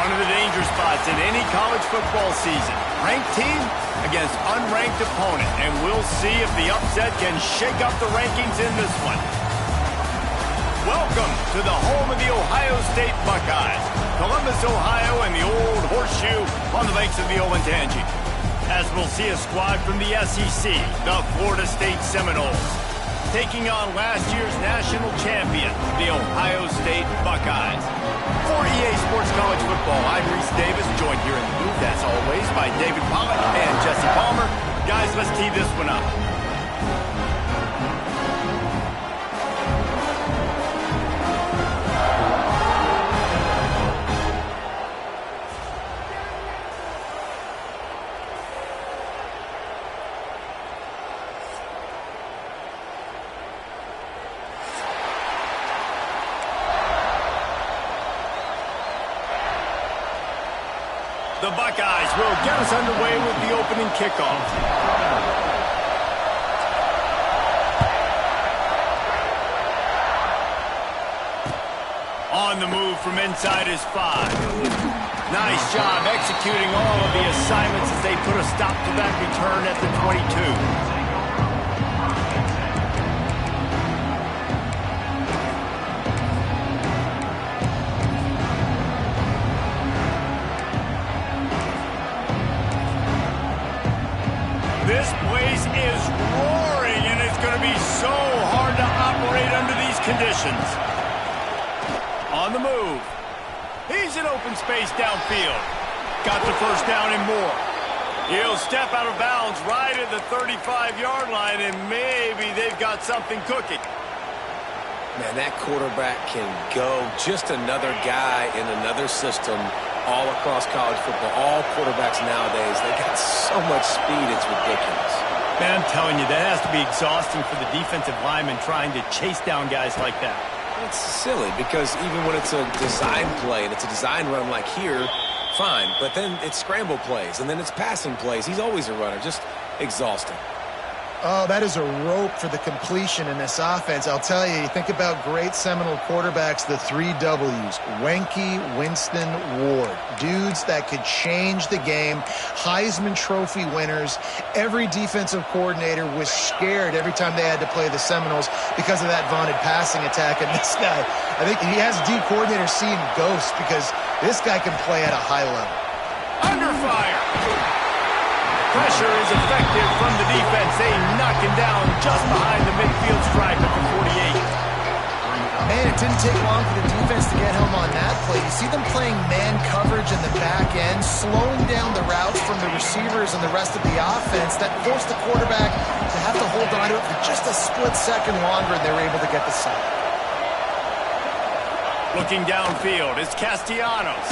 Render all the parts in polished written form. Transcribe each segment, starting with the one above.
One of the danger spots in any college football season. Ranked team against unranked opponent. And we'll see if the upset can shake up the rankings in this one. Welcome to the home of the Ohio State Buckeyes. Columbus, Ohio, and the old horseshoe on the banks of the Olentangy. As we'll see a squad from the SEC, the Florida State Seminoles, taking on last year's national champion, the Ohio State Buckeyes. For EA Sports College Football, I'm Reese Davis, joined here in the booth, as always, by David Pollack and Jesse Palmer. Guys, let's tee this one up. The Buckeyes will get us underway with the opening kickoff. On the move from inside his 5. Nice job executing all of the assignments as they put a stop to that return at the 22. This place is roaring, and it's going to be so hard to operate under these conditions. On the move. He's in open space downfield. Got the first down and more. He'll step out of bounds right at the 35-yard line, and maybe they've got something cooking. Man, that quarterback can go. Just another guy in another system. All across college football, all quarterbacks nowadays, they got so much speed, it's ridiculous. Man, I'm telling you, that has to be exhausting for the defensive lineman trying to chase down guys like that. It's silly because even when it's a design play and it's a design run like here, fine. But then it's scramble plays and then it's passing plays. He's always a runner, just exhausting. Oh, that is a rope for the completion in this offense. I'll tell you, you think about great Seminole quarterbacks, the 3 W's, Wenke, Winston, Ward. Dudes that could change the game, Heisman Trophy winners. Every defensive coordinator was scared every time they had to play the Seminoles because of that vaunted passing attack. And this guy, I think he has D coordinators seeing ghosts because this guy can play at a high level. Under fire! Pressure is effective from the defense. They knock him down just behind the midfield stripe at the 48. Man, it didn't take long for the defense to get home on that play. You see them playing man coverage in the back end, slowing down the routes from the receivers and the rest of the offense. That forced the quarterback to have to hold on to it for just a split second longer, and they were able to get the sack. Looking downfield, it's Castellanos.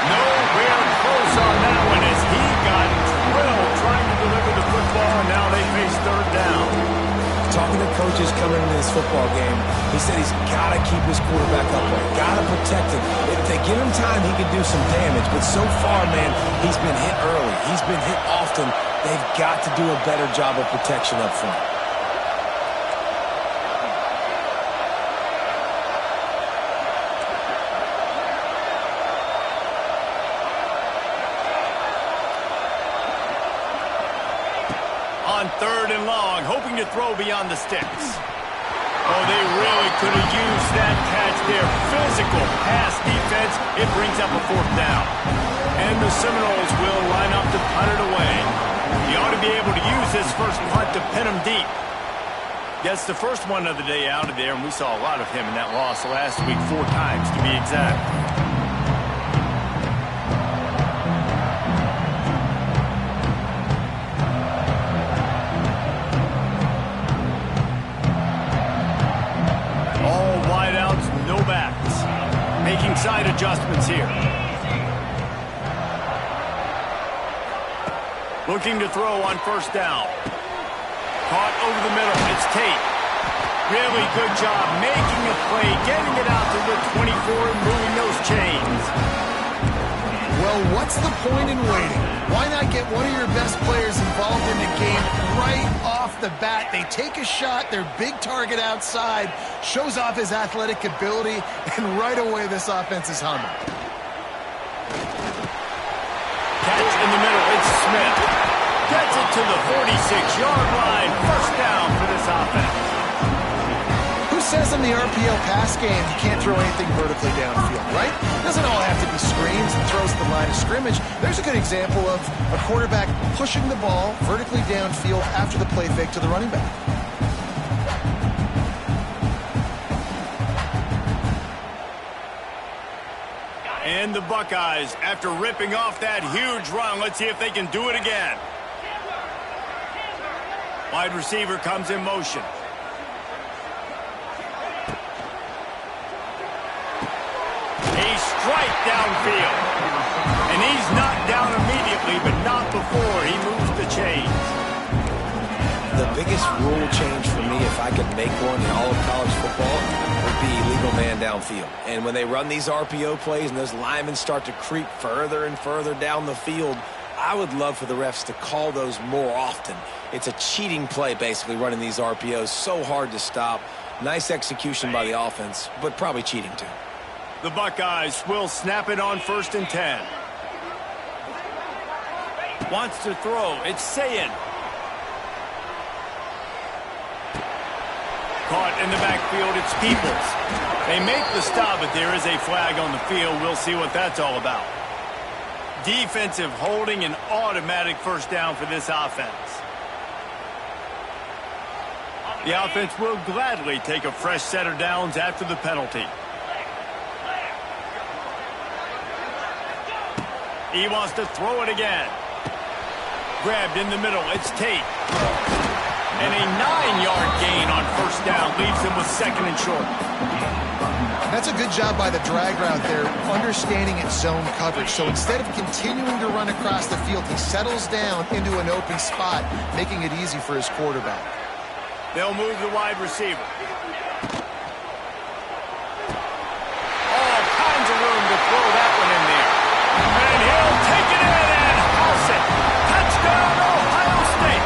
Nowhere close on that one as he got drilled trying to deliver the football, and now they face third down. Talking to coaches coming into this football game, he said he's got to keep his quarterback upright, got to protect him. If they give him time, he can do some damage. But so far, man, he's been hit early. He's been hit often. They've got to do a better job of protection up front. On third and long, hoping to throw beyond the sticks. Oh, they really could have used that catch there. Physical pass defense. It brings up a 4th down. And the Seminoles will line up to punt it away. He ought to be able to use this first punt to pin him deep. Gets the first one of the day out of there, and we saw a lot of him in that loss last week, 4 times to be exact. Making side adjustments here. Looking to throw on first down. Caught over the middle. It's Tate. Really good job making a play, getting it out to the 24 and moving those chains. Well, what's the point in waiting? Why not get one of your best players involved in the game right off the bat? They take a shot, their big target outside, shows off his athletic ability, and right away this offense is humming. It's Smith. Gets it to the 46-yard line. First down for this offense. Who says in the RPO pass game you can't throw anything vertically downfield, right? It doesn't all have to be screens and throws at the line of scrimmage. There's a good example of a quarterback pushing the ball vertically downfield after the play fake to the running back. And the Buckeyes, after ripping off that huge run, let's see if they can do it again. Wide receiver comes in motion. A strike downfield. And he's knocked down immediately, but not before he moves the chains. The biggest rule change for me, if I could make one in all of college football, would be illegal man downfield. And when they run these RPO plays and those linemen start to creep further and further down the field, I would love for the refs to call those more often. It's a cheating play, basically, running these RPOs. So hard to stop. Nice execution by the offense, but probably cheating too. The Buckeyes will snap it on 1st and 10. Wants to throw. It's Sayin. Caught in the backfield, it's Peoples. They make the stop, but there is a flag on the field. We'll see what that's all about. Defensive holding, an automatic first down for this offense. The offense will gladly take a fresh set of downs after the penalty. He wants to throw it again. Grabbed in the middle, it's Tate. And a 9-yard gain on first down leaves him with 2nd and short. That's a good job by the drag route there, understanding its zone coverage. So instead of continuing to run across the field, he settles down into an open spot, making it easy for his quarterback. They'll move the wide receiver. All kinds of room to throw that one in there. And he'll take it in and house it. Touchdown, Ohio State.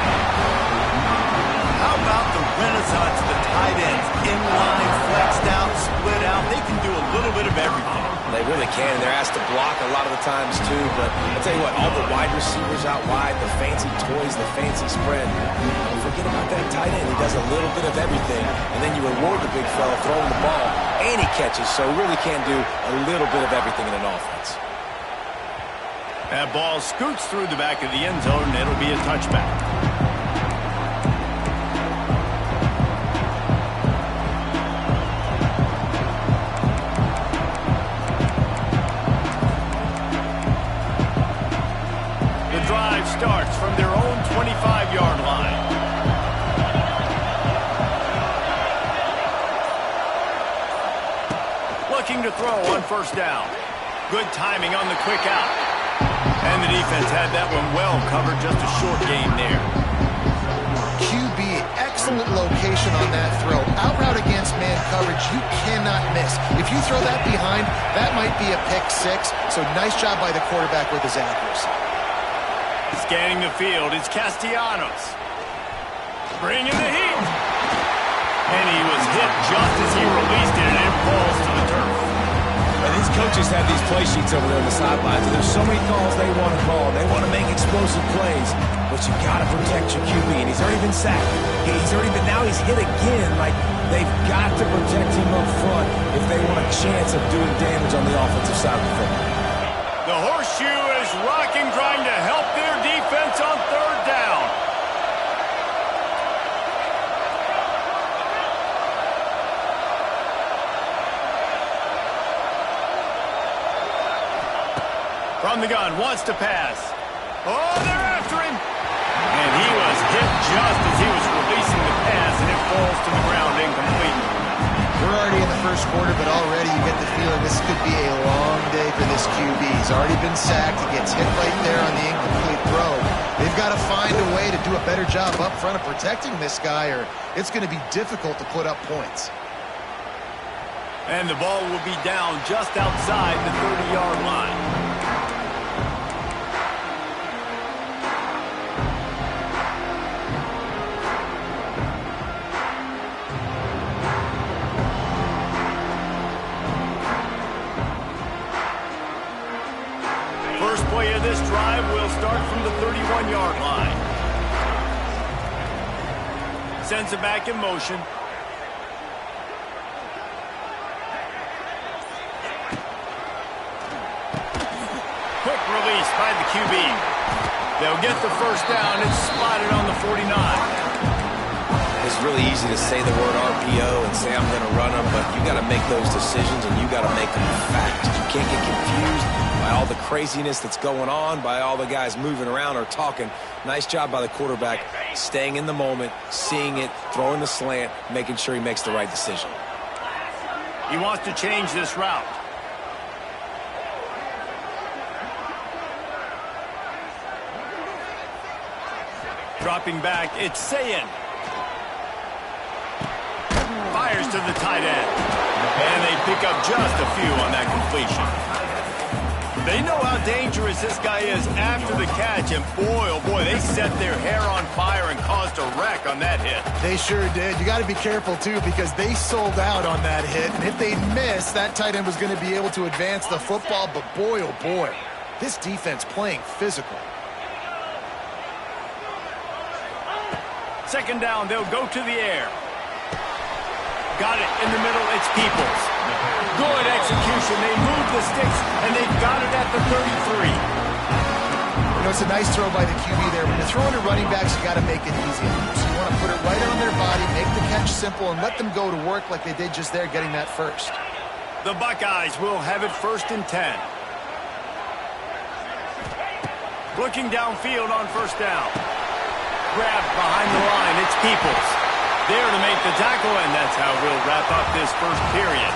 How about the renaissance of the tight ends? Inline, flexed out, split out. They can do a little bit of everything. They really can, and they're asked to block a lot of the times too, but I'll tell you what, all the wide receivers out wide, the fancy toys, the fancy spread, don't forget about that tight end. He does a little bit of everything, and then you reward the big fella throwing the ball, and he catches, so he really can do a little bit of everything in an offense. That ball scoots through the back of the end zone, and it'll be a touchback. Drive starts from their own 25-yard line. Looking to throw on first down. Good timing on the quick out. And the defense had that one well covered, just a short game there. QB, excellent location on that throw. Out route against man coverage, you cannot miss. If you throw that behind, that might be a pick six. So nice job by the quarterback with his accuracy. Scanning the field, it's Castellanos. Bringing the heat. And he was hit just as he released it, and it falls to the turf. And these coaches have these play sheets over there on the sidelines, and there's so many calls they want to call. They want to make explosive plays, but you got to protect your QB, and he's already been sacked. Now he's hit again. Like, they've got to protect him up front if they want a chance of doing damage on the offensive side of the football. The horseshoe is rocking, trying to help their defense on 3rd down. From the gun, wants to pass. Oh, they're after him. And he was hit just as he was releasing the pass, and it falls to the ground incomplete. We're already in the first quarter, but already you get the feeling this could be a long day for this QB. He's already been sacked. He gets hit right there on the incomplete throw. They've got to find a way to do a better job up front of protecting this guy, or it's going to be difficult to put up points. And the ball will be down just outside the 30-yard line. play of this drive will start from the 31-yard line. Sends it back in motion. Quick release by the QB. They'll get the first down. It's spotted on the 49. It's really easy to say the word RPO and say I'm going to run them, but you got to make those decisions and you got to make them fast. You can't get confused by all the craziness that's going on, by all the guys moving around or talking. Nice job by the quarterback, staying in the moment, seeing it, throwing the slant, making sure he makes the right decision. He wants to change this route. Dropping back, it's Sayin. Fires to the tight end. And they pick up just a few on that completion. They know how dangerous this guy is after the catch, and boy, oh boy, they set their hair on fire and caused a wreck on that hit. They sure did. You got to be careful, too, because they sold out on that hit, and if they miss, that tight end was going to be able to advance the football, but boy, oh boy, this defense playing physical. Second down, they'll go to the air. Got it in the middle, it's Peoples. Good execution. They move the sticks, and they've got it at the 33. You know, it's a nice throw by the QB there. When you're throwing to running backs, you got to make it easy. So you want to put it right on their body, make the catch simple, and let them go to work like they did just there, getting that first. The Buckeyes will have it 1st and 10. Looking downfield on first down. Grabbed behind the line, it's Peoples. There to make the tackle, and that's how we'll wrap up this first period.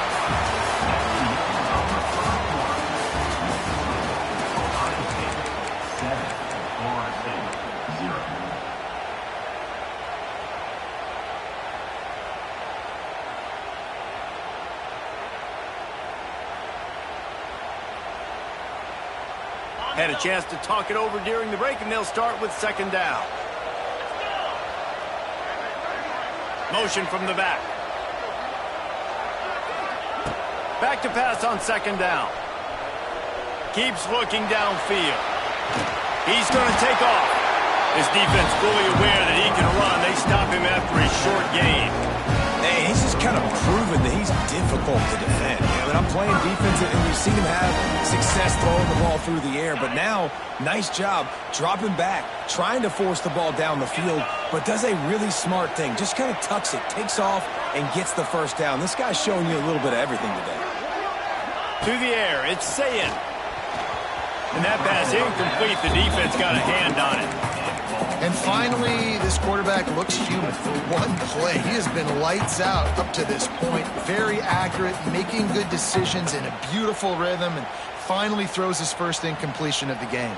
Had a chance to talk it over during the break, and they'll start with second down. Motion from the back. Back to pass on second down. Keeps looking downfield. He's going to take off. His defense fully aware that he can run. They stop him after a short gain. Hey, he's just kind of proven that he's difficult to defend. You know, and I'm playing defense, and we've seen him have success throwing the ball through the air. But now, nice job dropping back, trying to force the ball down the field, but does a really smart thing. Just kind of tucks it, takes off, and gets the first down. This guy's showing you a little bit of everything today. To the air, it's Sayin. And that pass incomplete. The defense got a hand on it. And finally, this quarterback looks human. One play. He has been lights out up to this point. Very accurate, making good decisions in a beautiful rhythm, and finally throws his first incompletion of the game.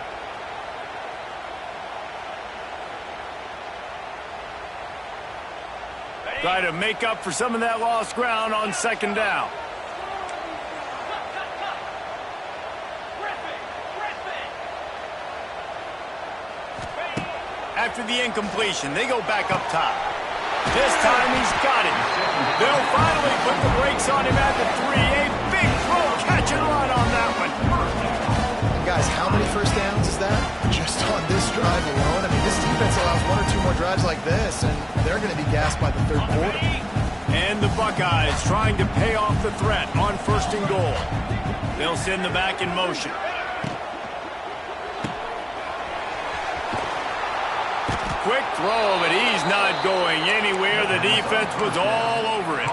Try to make up for some of that lost ground on second down. After the incompletion, they go back up top. This time he's got it. They'll finally put the brakes on him at the 3. A big throw, catch and run on that one. Guys, how many first downs is that? Just on this drive alone. I mean, this defense allows 1 or 2 more drives like this, and they're going to be gassed by the third quarter. And the Buckeyes trying to pay off the threat on 1st and goal. They'll send the back in motion. Quick throw, but he's not going anywhere. The defense was all over it.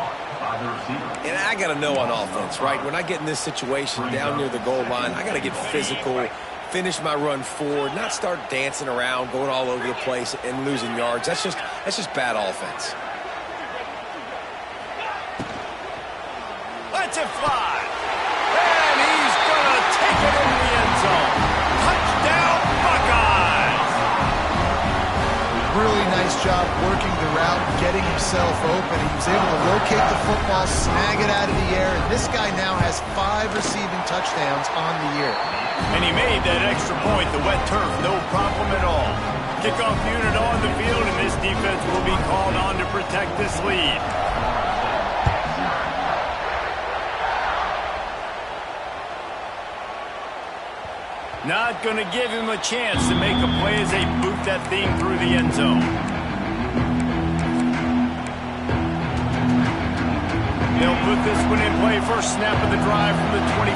And I got to know on offense, right? When I get in this situation down near the goal line, I got to get physical, finish my run forward, not start dancing around, going all over the place and losing yards. That's just bad offense. Lets it fly. And he's going to take it in the end zone. Touchdown, Buckeyes! Really nice job working the route, getting himself open. He was able to locate the football, snag it out of the air, and this guy now has 5 receiving touchdowns on the year. And he made that extra point, the wet turf, no problem at all. Kickoff unit on the field, and this defense will be called on to protect this lead. Not going to give him a chance to make a play as they boot that thing through the end zone. They'll put this one in play. First snap of the drive from the 25.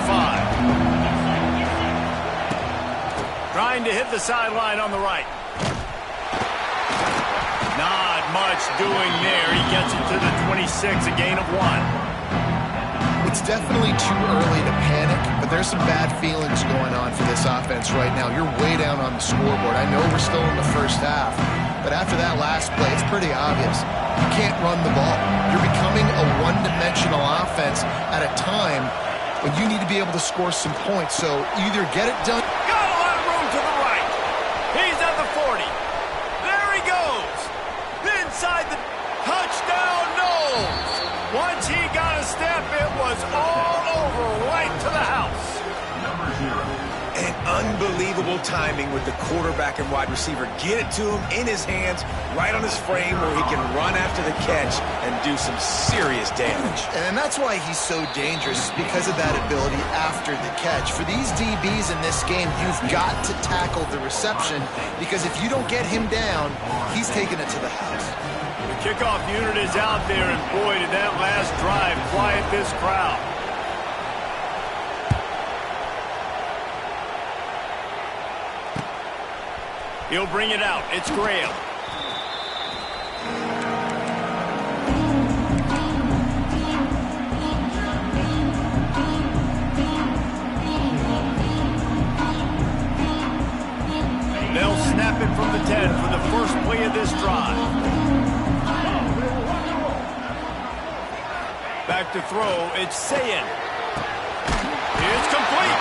Trying to hit the sideline on the right. Not much doing there. He gets it to the 26, a gain of 1. It's definitely too early to panic, but there's some bad feelings going on for this offense right now. You're way down on the scoreboard. I know we're still in the first half, but after that last play, it's pretty obvious. You can't run the ball. You're becoming a one-dimensional offense at a time when you need to be able to score some points. So either get it done. Got a lot of room to the right. He's at the 40. There he goes. Inside the touchdown Knowles. Once he got a step, it was all over right to the house. Number 0. And unbelievable timing with the quarterback and wide receiver. Get it to him in his hands, right on his frame where he can run after the catch and do some serious damage. And that's why he's so dangerous, because of that ability after the catch. For these DBs in this game, you've got to tackle the reception, because if you don't get him down, he's taking it to the house. The kickoff unit is out there, and boy, did that last drive quiet this crowd. He'll bring it out. It's Graham. They'll snap it from the 10 for the first play of this drive. Back to throw. It's Sayin. It's complete.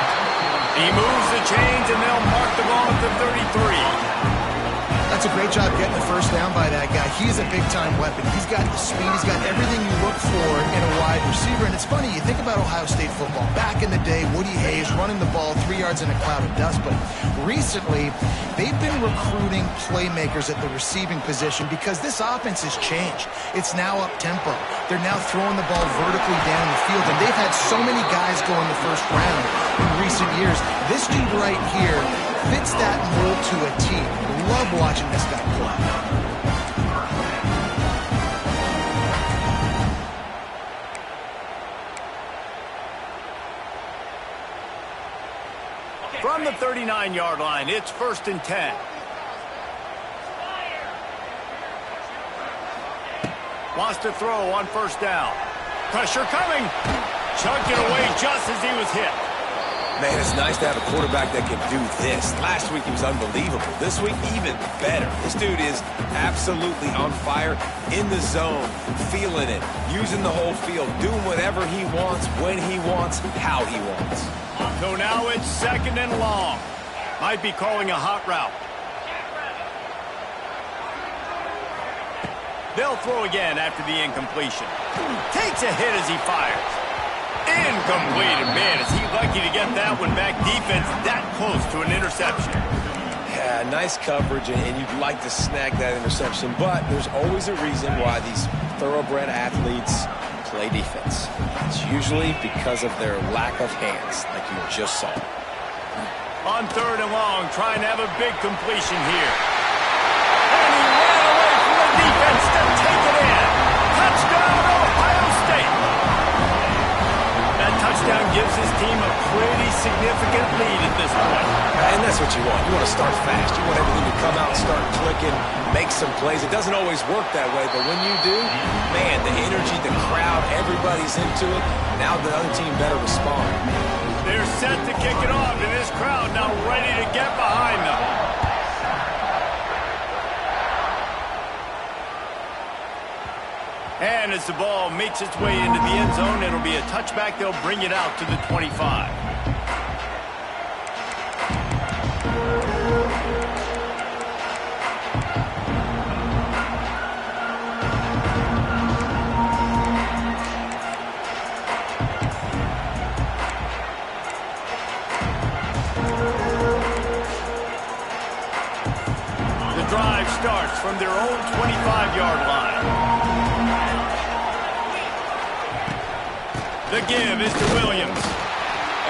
He moves the chains, and they'll mark the ball at the 33. That's a great job getting the first down by that guy. He's a big-time weapon. He's got the speed. He's got everything you look for in a wide receiver. And it's funny, you think about Ohio State football. Back in the day, Woody Hayes running the ball 3 yards in a cloud of dust. But recently, they've been recruiting playmakers at the receiving position because this offense has changed. It's now up-tempo. They're now throwing the ball vertically down the field. And they've had so many guys go in the first round in recent years. This dude right here fits that mold to a T. Love watching this guy play. From the 39-yard line, it's 1st and 10. Wants to throw on first down. Pressure coming. Chucked it away just as he was hit. Man, it's nice to have a quarterback that can do this. Last week he was unbelievable. This week, even better. This dude is absolutely on fire, in the zone, feeling it, using the whole field, doing whatever he wants, when he wants, how he wants. So now it's 2nd and long. Might be calling a hot route. They'll throw again after the incompletion. Takes a hit as he fires. Incomplete. Man, is he lucky to get that one back. Defense that close to an interception. Yeah, nice coverage, and you'd like to snag that interception, but there's always a reason why these thoroughbred athletes play defense. It's usually because of their lack of hands, like you just saw. On 3rd and long, trying to have a big completion here. And he ran away from the defense to take it in. Touchdown, Ohio State. That touchdown gives his team a pretty significant lead at this point. And that's what you want. You want to start fast. You want everything to come out and start clicking, make some plays. It doesn't always work that way, but when you do, man, the energy, the crowd, everybody's into it. Now the other team better respond. They're set to kick it off, and this crowd now ready to get behind them. And as the ball makes its way into the end zone, it'll be a touchback. They'll bring it out to the 25. The drive starts from their own 25-yard line. The give is to Williams.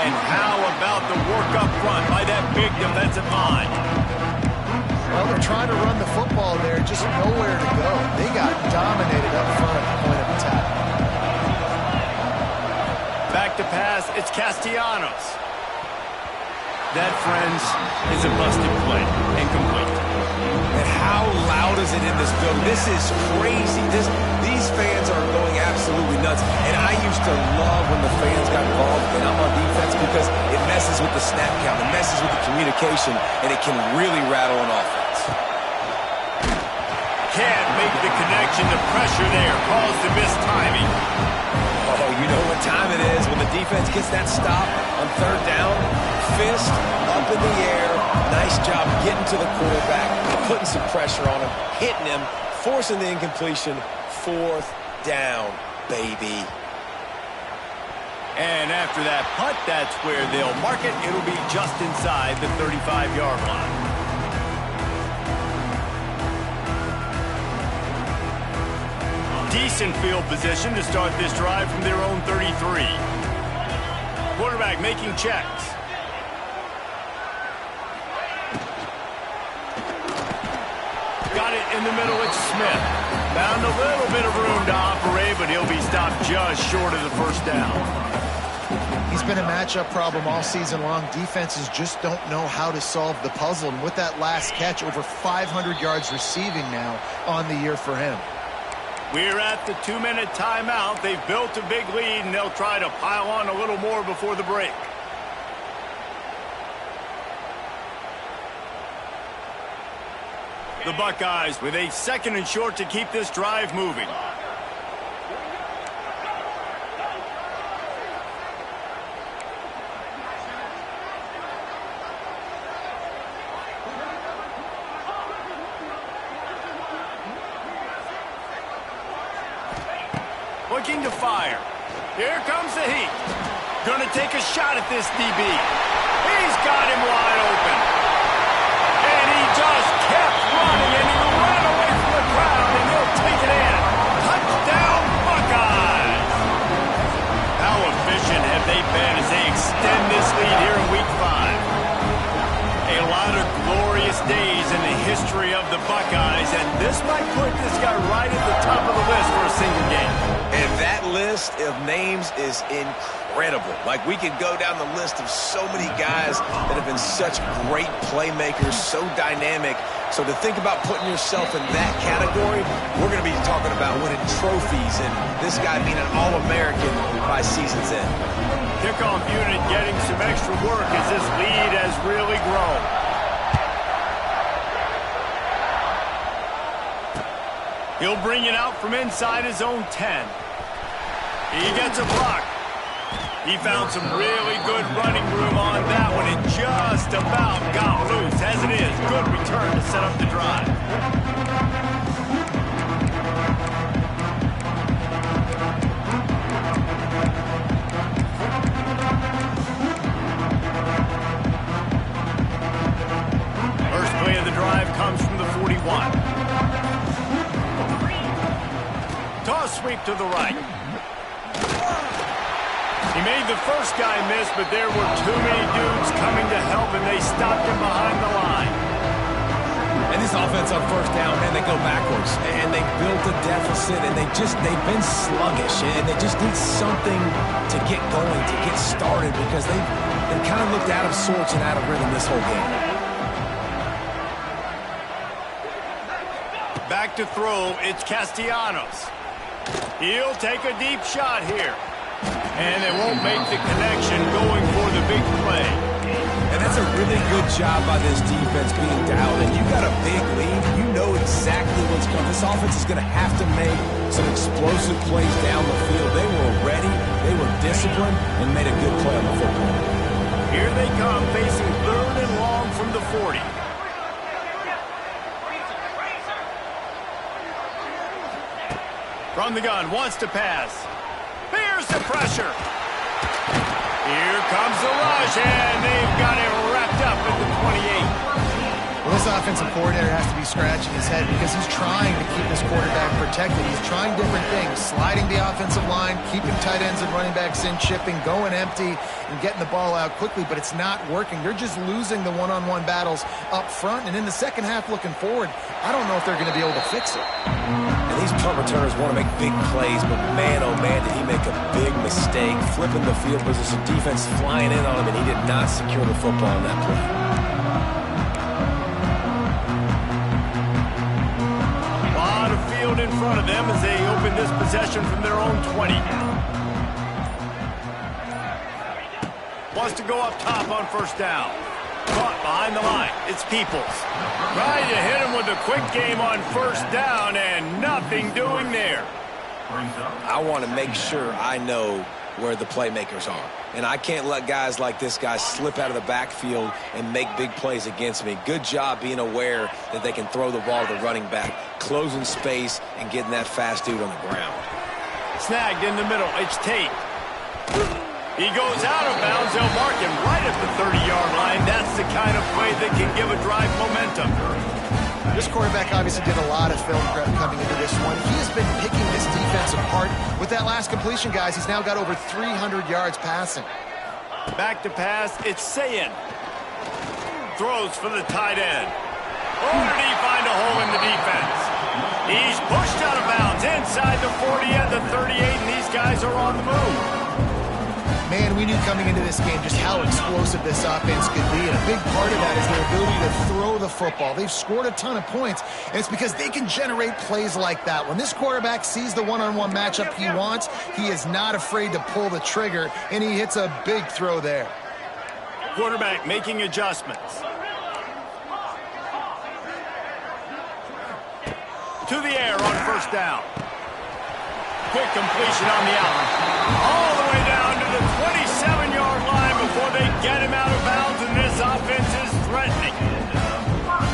And how about the work up front by that big defensive line? Well, they're trying to run the football there, just nowhere to go. They got dominated up front at the point of attack. Back to pass, it's Castellanos. That, friends, is a busted play. Incomplete. And how loud is it in this building? This is crazy. These fans are going absolutely nuts. And I used to love when the fans got involved and I'm on defense because it messes with the snap count. It messes with the communication, and it can really rattle an offense. Can't make the connection. The pressure there caused the missed timing. Oh, you know what time it is when the defense gets that stop on third down. Fist up in the air. Nice job getting to the quarterback, putting some pressure on him, hitting him, forcing the incompletion. Fourth down, baby. And after that punt, that's where they'll mark it. It'll be just inside the 35-yard line. Decent field position to start this drive from their own 33. Quarterback making checks. Got it in the middle, it's Smith. Found a little bit of room to operate, but he'll be stopped just short of the first down. He's been a matchup problem all season long. Defenses just don't know how to solve the puzzle. And with that last catch, over 500 yards receiving now on the year for him. We're at the 2-minute timeout. They've built a big lead, and they'll try to pile on a little more before the break. The Buckeyes with a 2nd and short to keep this drive moving. Looking to fire. Here comes the heat. Gonna take a shot at this DB. He's got him wide open. And he just kept running, and he ran away from the crowd, and he'll take it in. Touchdown, Buckeyes! How efficient have they been as they extend this lead here in Week 5? A lot of glorious days in the history of the Buckeyes, and this might put this guy right at the top of the list for a single game. And that list of names is incredible. Like, we could go down the list of so many guys that have been such great playmakers, so dynamic. So to think about putting yourself in that category, we're going to be talking about winning trophies and this guy being an All-American by season's end. Kickoff unit getting some extra work as this lead has really grown. He'll bring it out from inside his own 10. He gets a block. He found some really good running room on that one and just about got loose. As it is, good return to set up the drive. First play of the drive comes from the 41. Toss sweep to the right. He made the first guy miss, but there were too many dudes coming to help, and they stopped him behind the line. And this offense on first down, man, they go backwards. And they built a deficit, and they've been sluggish. And they just need something to get going, to get started, because they've kind of looked out of sorts and out of rhythm this whole game. Back to throw, it's Castellanos. He'll take a deep shot here. And they won't make the connection going for the big play. And that's a really good job by this defense being down. And you got a big lead. You know exactly what's coming. This offense is going to have to make some explosive plays down the field. They were ready, they were disciplined, and made a good play on the football. Here they come, facing 3rd and long from the 40. From the gun, wants to pass. Here's the pressure. Here comes the rush, and they've got him wrapped up at the 28. Well, this This offensive coordinator has to be scratching his head because he's trying to keep this quarterback protected. He's trying different things, sliding the offensive line, keeping tight ends and running backs in, chipping, going empty, and getting the ball out quickly, but it's not working. They're just losing the one-on-one battles up front, and in the second half looking forward, I don't know if they're going to be able to fix it. And these punt returners want to make big plays, but man, oh man, did he make a big mistake. Flipping the field position, defense flying in on him, and he did not secure the football on that play. In front of them as they open this possession from their own 20. Wants to go up top on first down. Caught behind the line. It's Peoples. Trying to hit him with a quick game on first down and nothing doing there. I want to make sure I know where the playmakers are. And I can't let guys like this guy slip out of the backfield and make big plays against me. Good job being aware that they can throw the ball to the running back, closing space, and getting that fast dude on the ground. Snagged in the middle. It's Tate. He goes out of bounds. They'll mark him right at the 30-yard line. That's the kind of play that can give a drive momentum. This quarterback obviously did a lot of film prep coming into this one. He has been picking this defense apart. With that last completion, guys, he's now got over 300 yards passing. Back to pass, it's Sayin. Throws for the tight end. Oh, did he find a hole in the defense? He's pushed out of bounds inside the 40 and the 38, and these guys are on the move. Man, we knew coming into this game just how explosive this offense could be, and a big part of that is their ability to throw the football. They've scored a ton of points, and it's because they can generate plays like that. When this quarterback sees the one-on-one matchup he wants, he is not afraid to pull the trigger, and he hits a big throw there. Quarterback making adjustments. To the air on first down. Quick completion on the out. All the way down to the 27-yard line before they get him out of bounds, and this offense is threatening.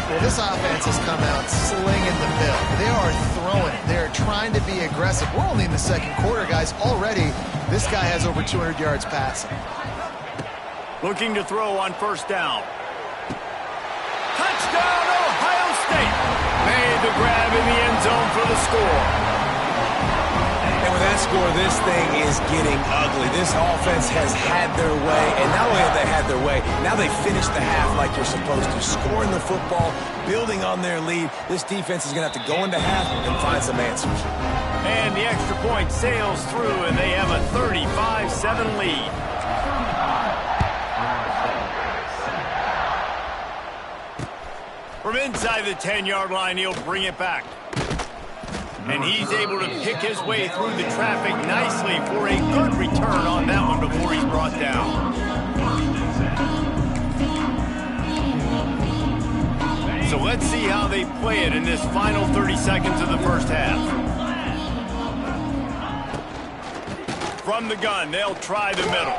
Well, this offense has come out slinging the bill. They are throwing it. They are trying to be aggressive. We're only in the second quarter, guys. Already, this guy has over 200 yards passing. Looking to throw on first down. Touchdown, Ohio State. Made the grab in the end zone for the score. And with that score, this thing is getting ugly. This offense has had their way, and not only have they had their way, now they finished the half like you're supposed to, scoring the football, building on their lead. This defense is going to have to go into half and find some answers. And the extra point sails through, and they have a 35-7 lead. From inside the 10-yard line, he'll bring it back. And he's able to pick his way through the traffic nicely for a good return on that one before he's brought down. So let's see how they play it in this final 30 seconds of the first half. From the gun, they'll try the middle.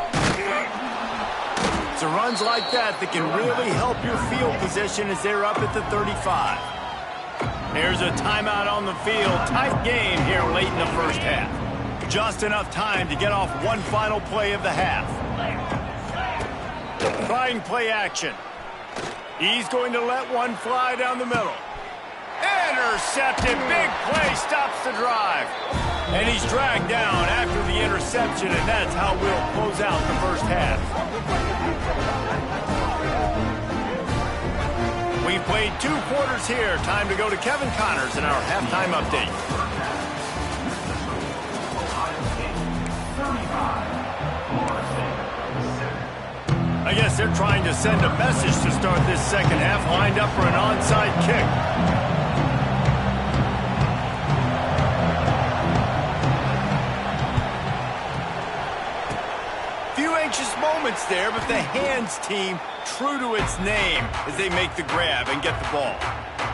So runs like that can really help your field position as they're up at the 35. There's a timeout on the field. Tight game here late in the first half. Just enough time to get off one final play of the half. Trying play action. He's going to let one fly down the middle. Intercepted. Big play stops the drive. And he's dragged down after the interception, and that's how we'll close out the first half. We've played 2 quarters here. Time to go to Kevin Connors in our halftime update. I guess they're trying to send a message to start this second half, lined up for an onside kick. Anxious moments there, but the hands team true to its name as they make the grab and get the ball.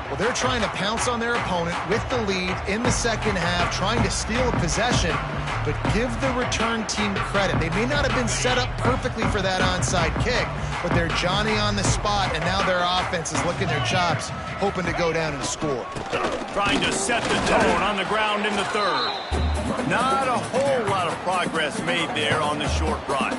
Well, they're trying to pounce on their opponent with the lead in the second half, trying to steal a possession, but give the return team credit. They may not have been set up perfectly for that onside kick, but they're Johnny on the spot, and now their offense is licking their chops, hoping to go down and score. Trying to set the tone on the ground in the third. Not a whole lot of progress made there on the short run.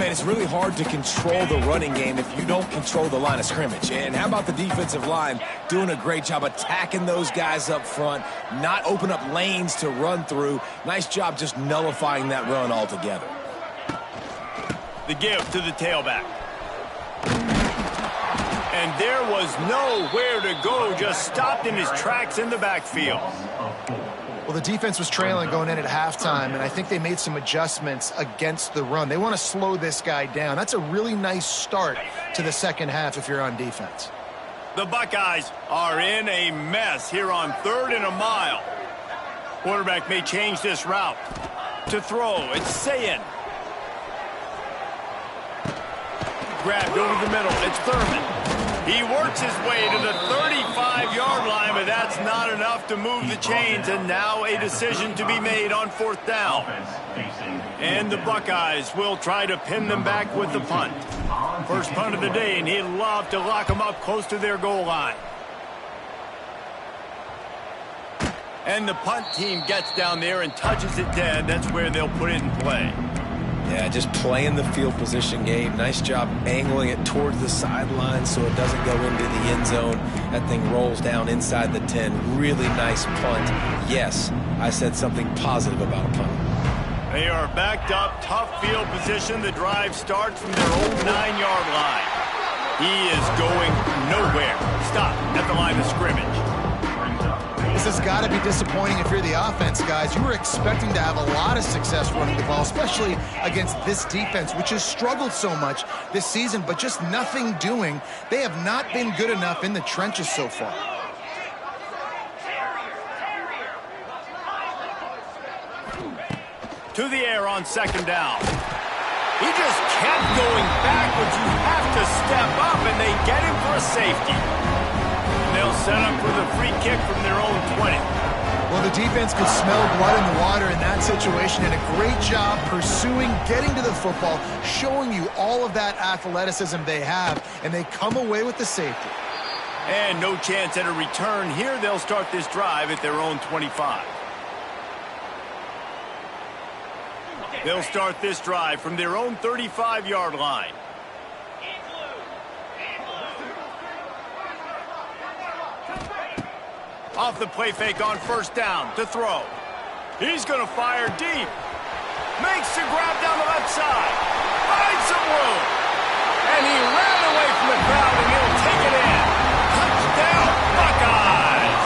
Man, it's really hard to control the running game if you don't control the line of scrimmage. And how about the defensive line doing a great job attacking those guys up front, not open up lanes to run through. Nice job just nullifying that run altogether. The give to the tailback. And there was nowhere to go, just stopped in his tracks in the backfield. Well, the defense was trailing going in at halftime, and I think they made some adjustments against the run. They want to slow this guy down. That's a really nice start to the second half if you're on defense. The Buckeyes are in a mess here on 3rd and a mile. Quarterback may change this route. To throw, it's Sayin. Grabbed over the middle, it's Thurman. He works his way to the 35-yard line, but that's not enough to move the chains, and now a decision to be made on 4th down. And the Buckeyes will try to pin them back with the punt. First punt of the day, and he'd love to lock them up close to their goal line. And the punt team gets down there and touches it dead. That's where they'll put it in play. Yeah, just playing the field position game. Nice job angling it towards the sideline so it doesn't go into the end zone. That thing rolls down inside the 10. Really nice punt. Yes, I said something positive about a punt. They are backed up, tough field position. The drive starts from their own 9-yard line. He is going nowhere. Stop at the line of scrimmage. This has got to be disappointing if you're the offense, guys. You were expecting to have a lot of success running the ball, especially against this defense, which has struggled so much this season, but just nothing doing. They have not been good enough in the trenches so far. To the air on 2nd down. He just kept going backwards. You have to step up, and they get him for a safety. They'll set up for the free kick from their own 20. Well, the defense could smell blood in the water in that situation, and a great job pursuing, getting to the football, showing you all of that athleticism they have, and they come away with the safety. And no chance at a return here. They'll start this drive at their own 25. They'll start this drive from their own 35-yard line. Off the play fake on 1st down to throw. He's going to fire deep. Makes the grab down the left side. Finds some room. And he ran away from the crowd, and he'll take it in. Touchdown, Buckeyes!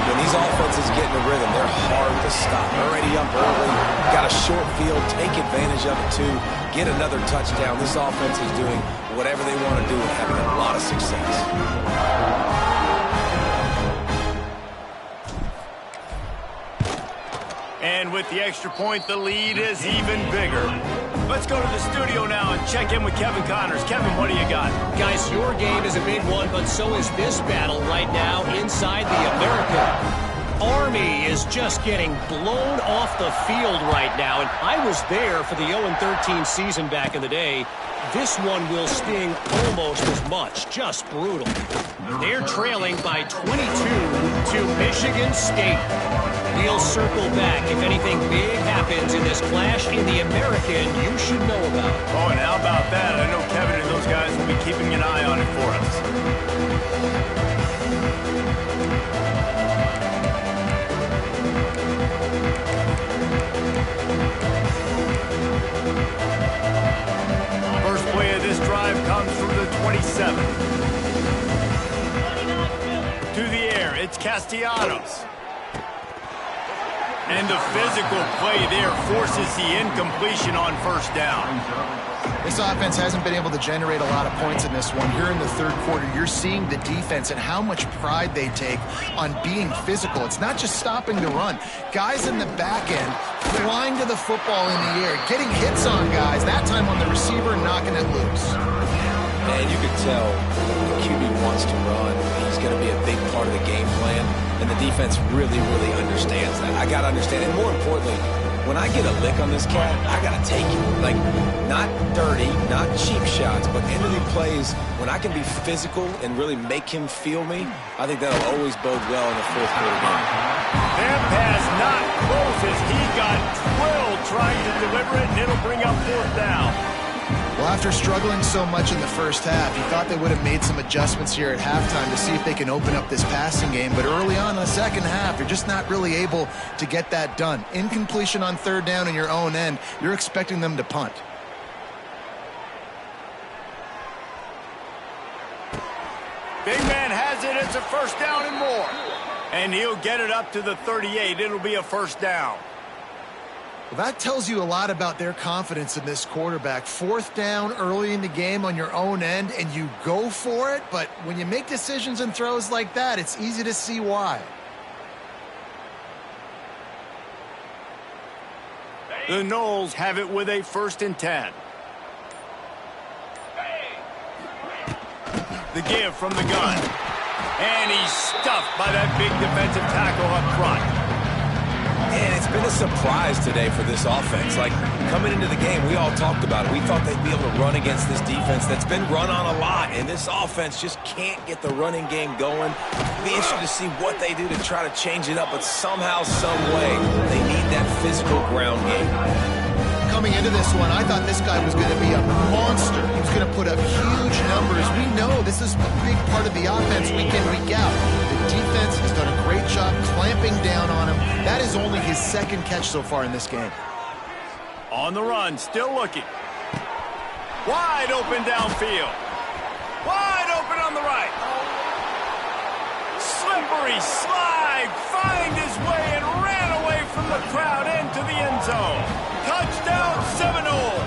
When these offenses get in a rhythm, they're hard to stop. Already up early, got a short field, take advantage of it too, get another touchdown. This offense is doing whatever they want to do and having a lot of success. And with the extra point, the lead is even bigger. Let's go to the studio now and check in with Kevin Connors. Kevin, what do you got? Guys, your game is a big one, but so is this battle right now inside the American. Army is just getting blown off the field right now, and I was there for the 0-13 season back in the day. This one will sting almost as much. Just brutal. They're trailing by 22 to Michigan State. We'll circle back if anything big happens in this clash in the American you should know about. Oh, and how about that? I know Kevin and those guys will be keeping an eye on it for us. First play of this drive comes from the 27. To the air, it's Castellanos. And the physical play there forces the incompletion on 1st down. This offense hasn't been able to generate a lot of points in this one. Here in the 3rd quarter, you're seeing the defense and how much pride they take on being physical. It's not just stopping the run. Guys in the back end flying to the football in the air, getting hits on guys, that time on the receiver, knocking it loose. And you could tell the QB wants to run. He's going to be a big part of the game plan. And the defense really, really understands that. I got to understand. And more importantly, when I get a lick on this cat, I got to take it. Like, not dirty, not cheap shots, but end of the plays, when I can be physical and really make him feel me, I think that'll always bode well in the 4th quarter game. That pass not close as he got drilled trying to deliver it, and it'll bring up fourth down. Well, after struggling so much in the first half, you thought they would have made some adjustments here at halftime to see if they can open up this passing game. But early on in the second half, you're just not really able to get that done. Incompletion on third down in your own end, you're expecting them to punt. Big man has it. It's a first down and more. And he'll get it up to the 38. It'll be a first down. Well, that tells you a lot about their confidence in this quarterback. Fourth down early in the game on your own end, and you go for it. But when you make decisions and throws like that, it's easy to see why. The Knowles have it with a 1st and 10. The give from the gun. And he's stuffed by that big defensive tackle up front. And it's been a surprise today for this offense. Like, coming into the game, we all talked about it. We thought they'd be able to run against this defense that's been run on a lot, and this offense just can't get the running game going. It'll be interesting to see what they do to try to change it up, but somehow, some way, they need that physical ground game. Coming into this one, I thought this guy was going to be a monster. He was going to put up huge numbers. We know this is a big part of the offense week in, week out. The defense has done a great job clamping down on him. That is only his 2nd catch so far in this game. On the run, still looking. Wide open downfield. Wide open on the right. Slippery slide, find his way and ran away from the crowd into the end zone. Touchdown, Seminoles.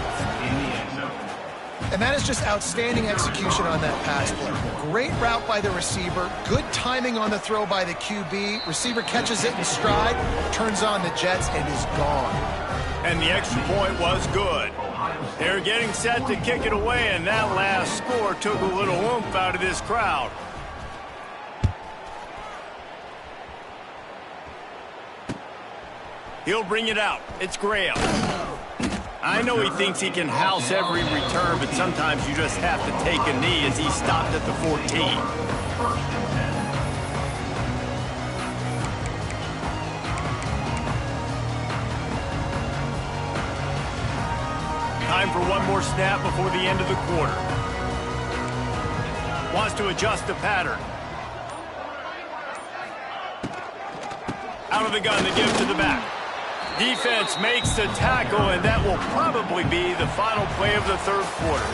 And that is just outstanding execution on that pass play. Great route by the receiver, good timing on the throw by the QB. Receiver catches it in stride, turns on the jets, and is gone. And the extra point was good. They're getting set to kick it away, and that last score took a little oomph out of this crowd. He'll bring it out. It's Graham. I know he thinks he can house every return, but sometimes you just have to take a knee as he stopped at the 14. Time for one more snap before the end of the quarter. Wants to adjust the pattern. Out of the gun, the give to the back. Defense makes the tackle, and that will probably be the final play of the third quarter.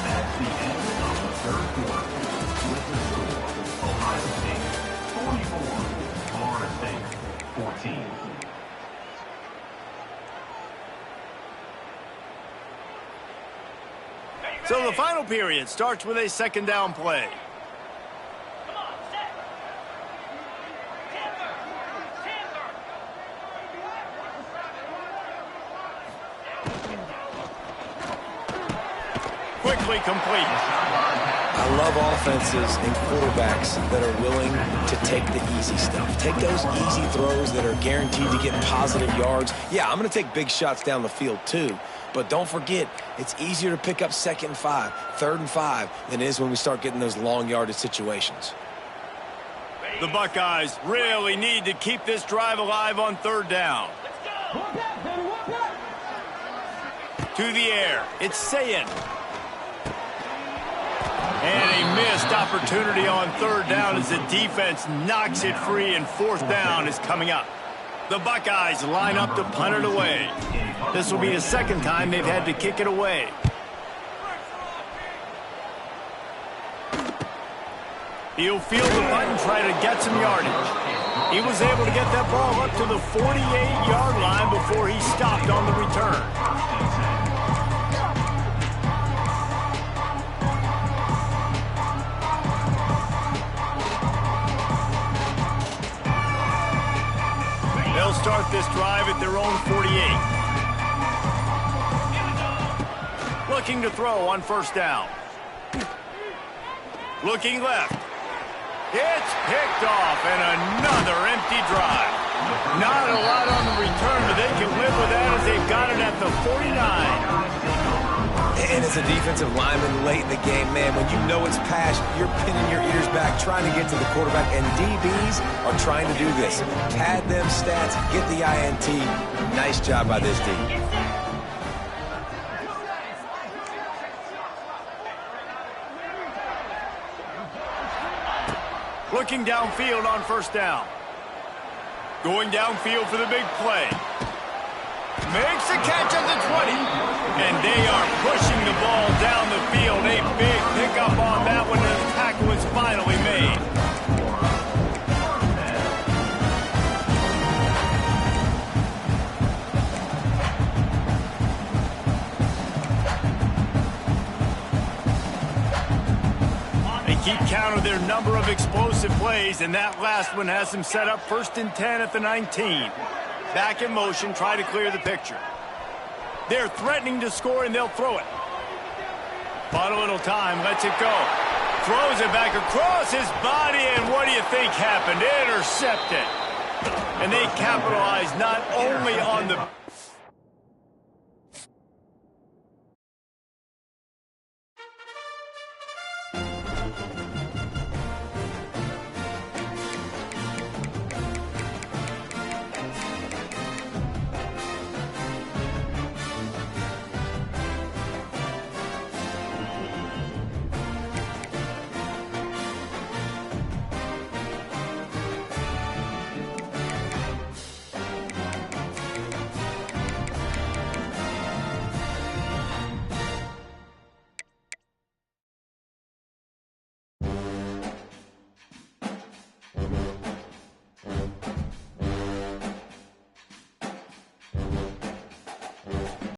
That's the end of the third quarter. Ohio State 44, Florida State 14. So the final period starts with a 2nd down play. Quickly complete. I love offenses and quarterbacks that are willing to take the easy stuff. Take those easy throws that are guaranteed to get positive yards. Yeah, I'm going to take big shots down the field too. But don't forget, it's easier to pick up 2nd and 5, 3rd and 5 than it is when we start getting those long yardage situations. The Buckeyes really need to keep this drive alive on 3rd down. To the air. It's Sayin. And a missed opportunity on 3rd down as the defense knocks it free, and 4th down is coming up. The Buckeyes line up to punt it away. This will be the 2nd time they've had to kick it away. He'll field the punt and try to get some yardage. He was able to get that ball up to the 48-yard line before he stopped on the return. They'll start this drive at their own 48. Looking to throw on 1st down. Looking left. It's picked off, and another empty drive. Not a lot on the return, but they can live with that as they've got it at the 49. And as a defensive lineman late in the game, man, when you know it's pass, you're pinning your ears back, trying to get to the quarterback, and DBs are trying to do this. Pad them stats, get the INT. Nice job by this D. Looking downfield on first down. Going downfield for the big play. Makes a catch at the 20. And they are pushing the ball down the field. A big pickup on that one, and the tackle is finally made. They keep count of their number of explosive plays, and that last one has them set up 1st and 10 at the 19. Back in motion, try to clear the picture. They're threatening to score, and they'll throw it. Bought a little time, lets it go. Throws it back across his body, and what do you think happened? Intercepted. And they capitalize not only on the...